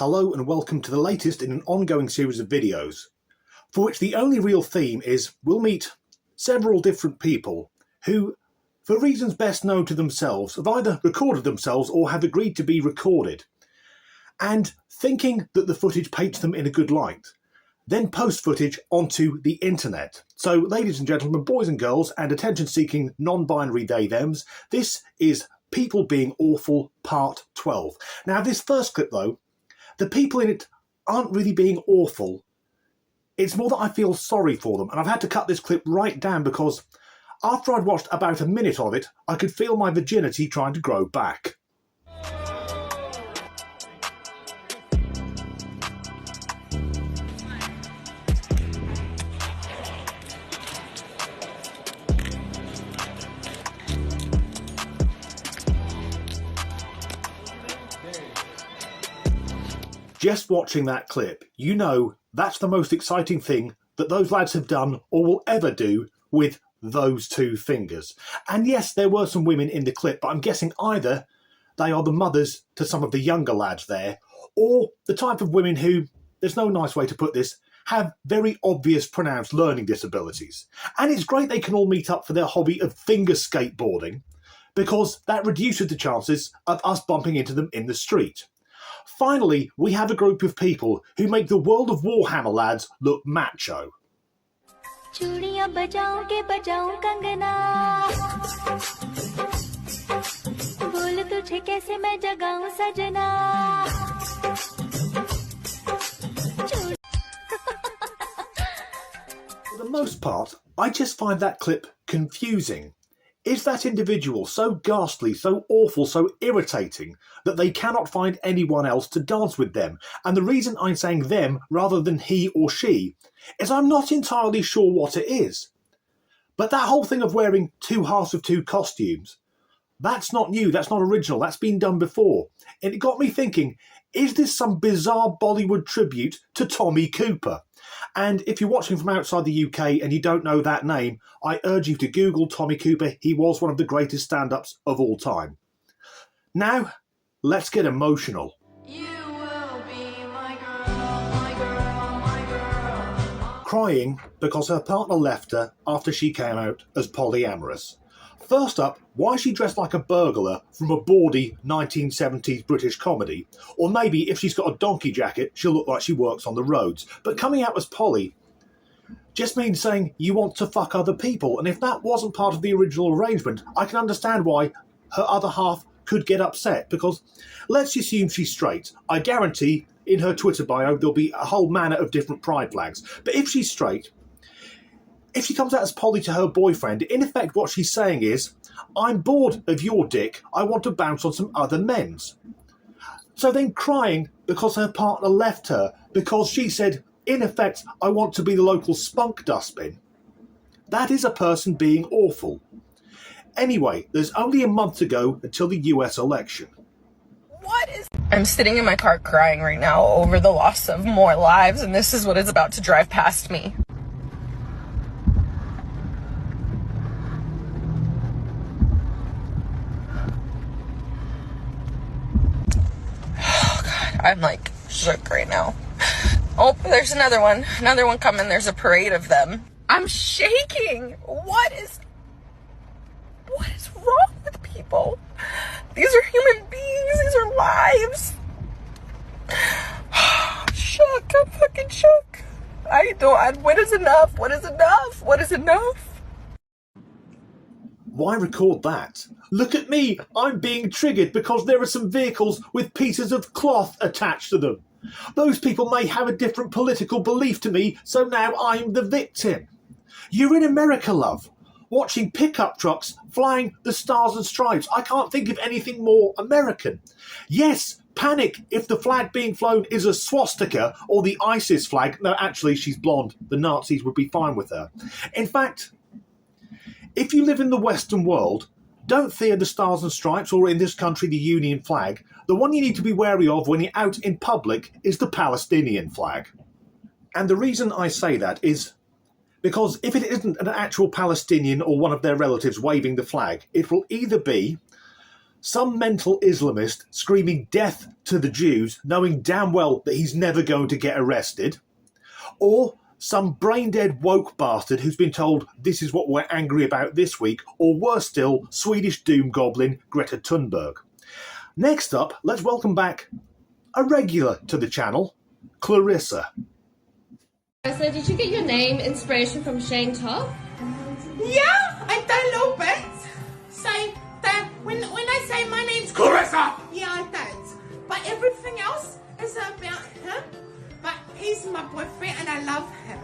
Hello and welcome to the latest in an ongoing series of videos, for which the only real theme is we'll meet several different people who, for reasons best known to themselves, have either recorded themselves or have agreed to be recorded, and thinking that the footage paints them in a good light, then post footage onto the internet. So, ladies and gentlemen, boys and girls, and attention-seeking non-binary they-thems, this is People Being Awful Part 12. Now, this first clip, though, the people in it aren't really being awful. It's more that I feel sorry for them, and I've had to cut this clip right down because after I'd watched about a minute of it, I could feel my virginity trying to grow back. Just watching that clip, you know that's the most exciting thing that those lads have done or will ever do with those two fingers. And yes, there were some women in the clip, but I'm guessing either they are the mothers to some of the younger lads there, or the type of women who, there's no nice way to put this, have very obvious pronounced learning disabilities. And it's great they can all meet up for their hobby of finger skateboarding, because that reduces the chances of us bumping into them in the street. Finally, we have a group of people who make the World of Warhammer lads look macho. For the most part, I just find that clip confusing. Is that individual so ghastly, so awful, so irritating that they cannot find anyone else to dance with them? And the reason I'm saying them rather than he or she is I'm not entirely sure what it is. But that whole thing of wearing two halves of two costumes, that's not new, that's not original, that's been done before. And it got me thinking, is this some bizarre Bollywood tribute to Tommy Cooper? And if you're watching from outside the UK and you don't know that name, I urge you to Google Tommy Cooper. He was one of the greatest stand-ups of all time. Now, let's get emotional. You will be my girl, my girl, my girl. Crying because her partner left her after she came out as polyamorous. First up, why is she dressed like a burglar from a bawdy 1970s British comedy? Or maybe if she's got a donkey jacket, she'll look like she works on the roads. But coming out as poly just means saying you want to fuck other people. And if that wasn't part of the original arrangement, I can understand why her other half could get upset. Because let's assume she's straight. I guarantee in her Twitter bio there'll be a whole manner of different pride flags. But if she's straight, if she comes out as poly to her boyfriend, in effect what she's saying is, I'm bored of your dick, I want to bounce on some other men's. So then crying because her partner left her, because she said, in effect, I want to be the local spunk dustbin. That is a person being awful. Anyway, there's only a month to go until the US election. I'm sitting in my car crying right now over the loss of more lives, and this is what is about to drive past me. I'm like shook right now. Oh, there's another one coming. There's a parade of them. I'm shaking. What is wrong with people? These are human beings. These are lives. Shook. I'm fucking shook. What is enough? What is enough? What is enough? Why record that? Look at me, I'm being triggered because there are some vehicles with pieces of cloth attached to them. Those people may have a different political belief to me, so now I'm the victim. You're in America, love, watching pickup trucks flying the stars and stripes. I can't think of anything more American. Yes, panic if the flag being flown is a swastika or the ISIS flag. No, actually, she's blonde. The Nazis would be fine with her. In fact, if you live in the Western world, don't fear the stars and stripes, or in this country the Union flag. The one you need to be wary of when you're out in public is the Palestinian flag. And the reason I say that is because if it isn't an actual Palestinian or one of their relatives waving the flag, it will either be Some mental Islamist screaming death to the Jews, knowing damn well that he's never going to get arrested, or some brain-dead woke bastard who's been told this is what we're angry about this week, or worse still, Swedish doom goblin Greta Thunberg. Next up, let's welcome back a regular to the channel, Clarissa. So did you get your name inspiration from Shane Top? Yeah, I done a little bit. So that when I say my name's Clarissa, yeah, I did. But everything else is about him. But he's my boyfriend and I love him.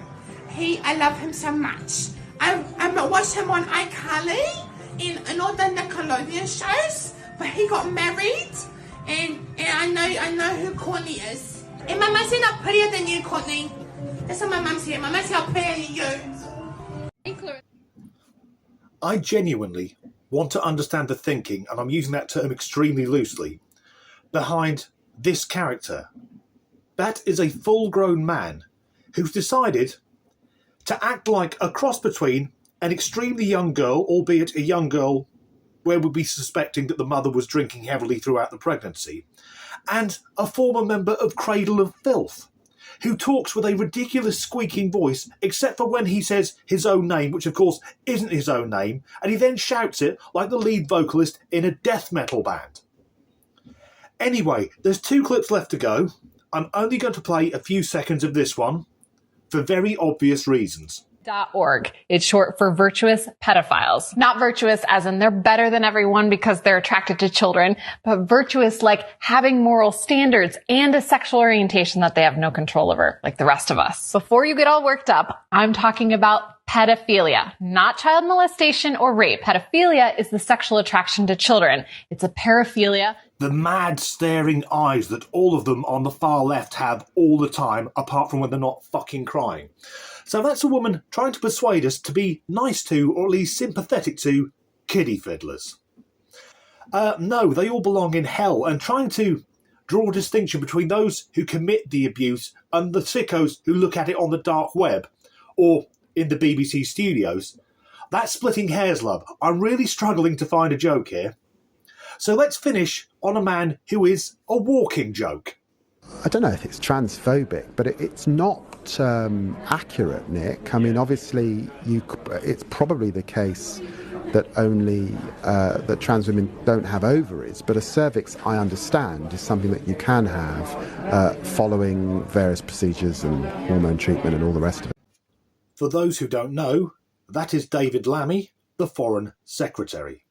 I love him so much. I watched him on iCarly in all the Nickelodeon shows. But he got married, and I know who Courtney is. And my mum said I'm prettier than you, Courtney. That's what my mum said. My mum said I'm prettier than you. I genuinely want to understand the thinking, and I'm using that term extremely loosely, behind this character. That is a full-grown man who's decided to act like a cross between an extremely young girl, albeit a young girl where we'd be suspecting that the mother was drinking heavily throughout the pregnancy, and a former member of Cradle of Filth, who talks with a ridiculous squeaking voice, except for when he says his own name, which of course isn't his own name, and he then shouts it like the lead vocalist in a death metal band. Anyway, there's 2 clips left to go. I'm only going to play a few seconds of this one, for very obvious reasons. .org. It's short for virtuous pedophiles. Not virtuous as in they're better than everyone because they're attracted to children, but virtuous like having moral standards and a sexual orientation that they have no control over, like the rest of us. Before you get all worked up, I'm talking about pedophilia, not child molestation or rape. Pedophilia is the sexual attraction to children. It's a paraphilia. The mad staring eyes that all of them on the far left have all the time, apart from when they're not fucking crying. So that's a woman trying to persuade us to be nice to, or at least sympathetic to, kiddie fiddlers. No, they all belong in hell, and trying to draw a distinction between those who commit the abuse and the sickos who look at it on the dark web, or in the BBC studios, that's splitting hairs, love. I'm really struggling to find a joke here. So let's finish on a man who is a walking joke. I don't know if it's transphobic, but it's not accurate, Nick. I mean, obviously, it's probably the case that only that trans women don't have ovaries, but a cervix, I understand, is something that you can have following various procedures and hormone treatment and all the rest of it. For those who don't know, that is David Lammy, the Foreign Secretary.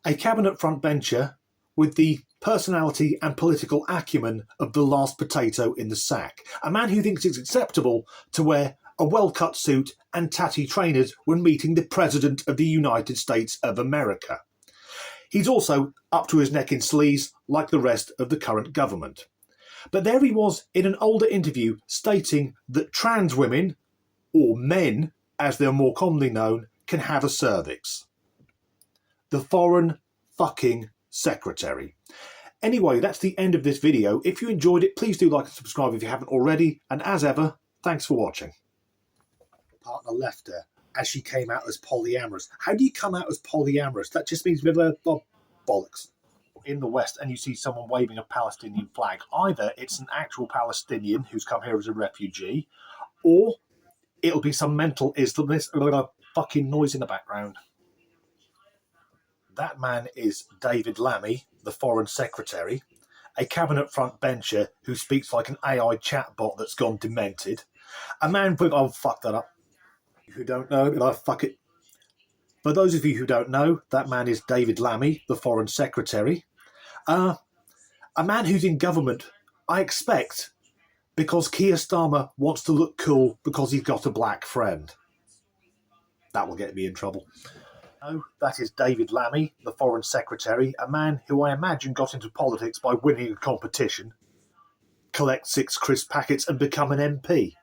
A cabinet frontbencher with the personality and political acumen of the last potato in the sack. A man who thinks it's acceptable to wear a well-cut suit and tatty trainers when meeting the President of the United States of America. He's also up to his neck in sleaze like the rest of the current government. But there he was in an older interview stating that trans women, or men as they're more commonly known, can have a cervix. The Foreign fucking Secretary. Anyway, that's the end of this video. If you enjoyed it, please do like and subscribe if you haven't already. And as ever, thanks for watching. Partner left her as she came out as polyamorous. How do you come out as polyamorous? That just means with a bollocks. In the West, and you see someone waving a Palestinian flag. Either it's an actual Palestinian who's come here as a refugee, or it'll be some mental Islamist with a fucking noise in the background. That man is David Lammy, the Foreign Secretary, a cabinet frontbencher who speaks like an AI chatbot that's gone demented. A man with... Oh, fuck that up. Who don't know, fuck it. For those of you who don't know, that man is David Lammy, the Foreign Secretary. A man who's in government, I expect, because Keir Starmer wants to look cool because he's got a black friend. That will get me in trouble. No, that is David Lammy, the Foreign Secretary, a man who I imagine got into politics by winning a competition, collect 6 crisp packets and become an MP.